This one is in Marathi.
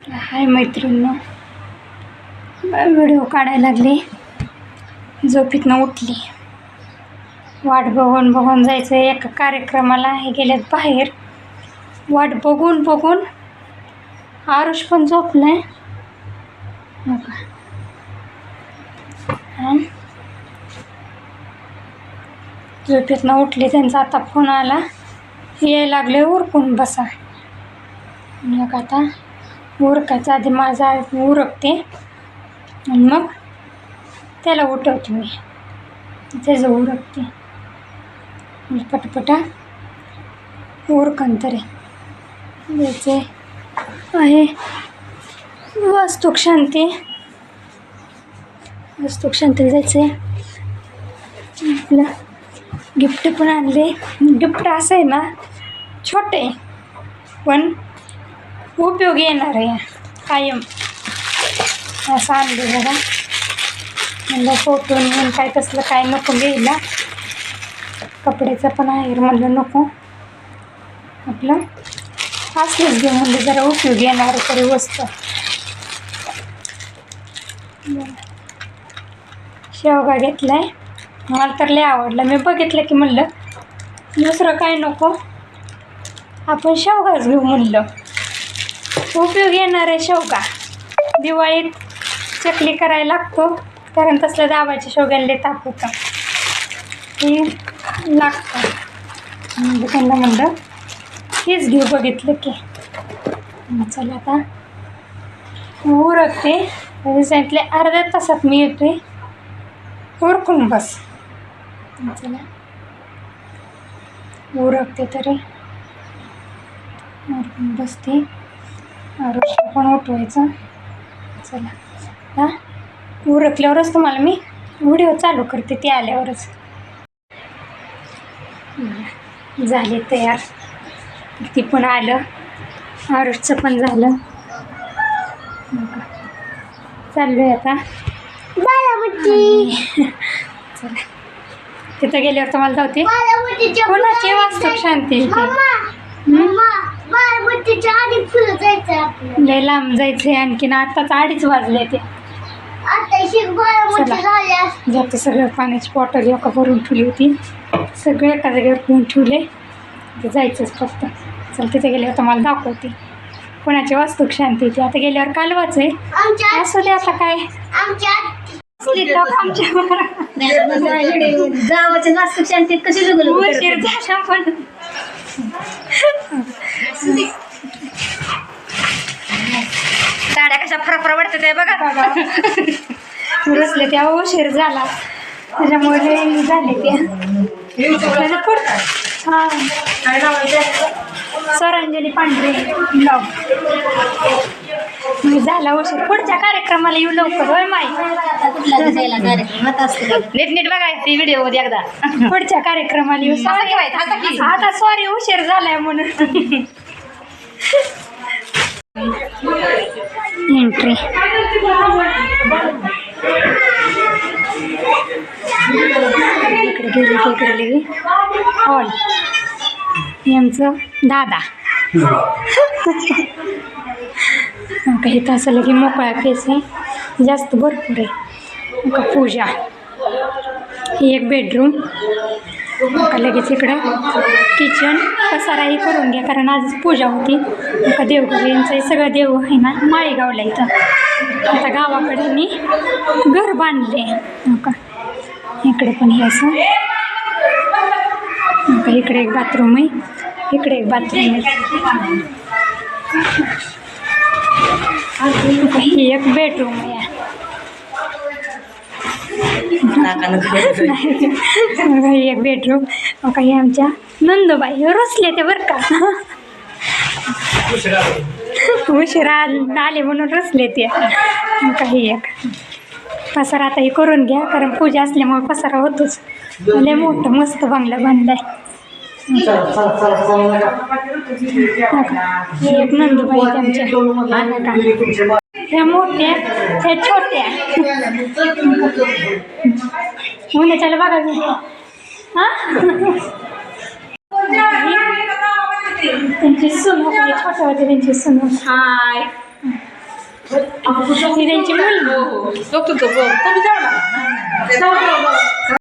हाय मैत्रिणींनो, व्हिडिओ काढायला लागले. झोपेतनं उठली. वाट बघून बघून जायचं एका कार्यक्रमाला. हे गेल्यात बाहेर. वाट बघून बघून आरुष पण झोपलाय. झोपेतनं उठली. त्यांचा आता फोन आला. यायला लागले. उरकून बसा. मग आता उरकायचं आधी माझा उरकते आणि मग त्याला उठवते. मी त्याचं उरकते. पटपटा उरकन तरी द्यायचे आहे. वास्तुक शांती जायचे. आपलं गिफ्ट पण आणले. गिफ्ट असं आहे ना, छोटे पण उपयोगी येणार आहे कायम. असं आणलं जरा. म्हणलं फोटो म्हणून काय तसलं काय नको घ्यायला. कपड्याचं पण आहे म्हणलं नको. आपलं असलंच घेऊ म्हणजे जरा उपयोगी येणार तरी वस्तू. शेवगा घेतलाय. मला तर लय आवडला. मी बघितलं की म्हणलं दुसरं काय नको, आपण शेवगाच घेऊ म्हणलं. उपयोगी येणार आहे शेवगा. दिवाळीत चकली करायला लागतो, कारण तसलं दाबाच्या शेवग्याला लय ताप होतं. हे लागतं म्हणजे त्यांना म्हणलं हेच घेऊ. बघितलं की चला आता उरकते. सांगितले अर्ध्या तासात मी येतोय. उरकून बस. चला उरकते तरी. उरकून बसते. आरुषला पण उठवायचं. चला हा उरकल्यावरच तुम्हाला मी व्हिडिओ चालू करते. ती आल्यावरच. झाले तयार. ती पण आलं. आरुषचं पण झालं. चाललोय आता चला. तिथं गेल्यावर तुम्हाला जाते कोणाची वास्तुक शांती. लय लांब जायचंय. आणखीन आताच 2:30 वाजले. ते जाते. सगळं पाण्याची बॉटल एका भरून ठेवली होती. सगळं एका जागेवर घेऊन ठेवले. ते जायचंच फक्त. चल तिथे गेल्यावर तुम्हाला दाखवते कोणाची वास्तुक शांती. ती आता गेल्यावर कालवाच आहे. असू दे आता काय. गावाच्या वास्तुक शांतीत कशी उशीर झाला पण साड्या कशा फराफरा वाटतात आहे बघा. रसले त्या उशीर झाला त्याच्यामुळे झाले ते. हां स्वरांजली पांढरे ब्लॉग झाला उशीर. पुढच्या कार्यक्रमाला येऊ लवकर. होय माई. नीट नीट बघायची व्हिडिओ मध्ये एकदा. पुढच्या कार्यक्रमाला येऊ. आता सॉरी उशीर झालाय म्हणून. एंट्री इकडे गेली हॉल. यांचं दादा काही तासाला की मोकळा फेस आहे. जास्त भरपूर आहे. का पूजा. ही एक बेडरूम. का लगेच इकडं किचन. पसाराही करून घ्या कारण आज पूजा होती. का देवघर यांचं सगळं देव आहे ना माळेगावला. इथं आता गावाकडे मी घर बांधले. का इकडे पण हे असं. का इकडे एक बाथरूम आहे. इकडे एक बाथरूम आहे. ही एक बेडरूम आहे. ही एक बेडरूम. काही आमच्या नंदूबाई रसले ते बरं का. उशिरा आले म्हणून रसले ते. काही एक पसारा आता हे करून घ्या कारण पूजा असल्यामुळे पसारा होतोच. लय मोठं मस्त बंगला बांधलाय. एक नंदूबाई त्यांच्या. ह्या मोठ्या ह्या छोट्या. उन्हाच्याला बघा. हां त्यांची सून होती. छोट्या होते त्यांची सून. हाय ही त्यांची मुलगी. हो हो बघतो तो तुम्ही जाऊ नका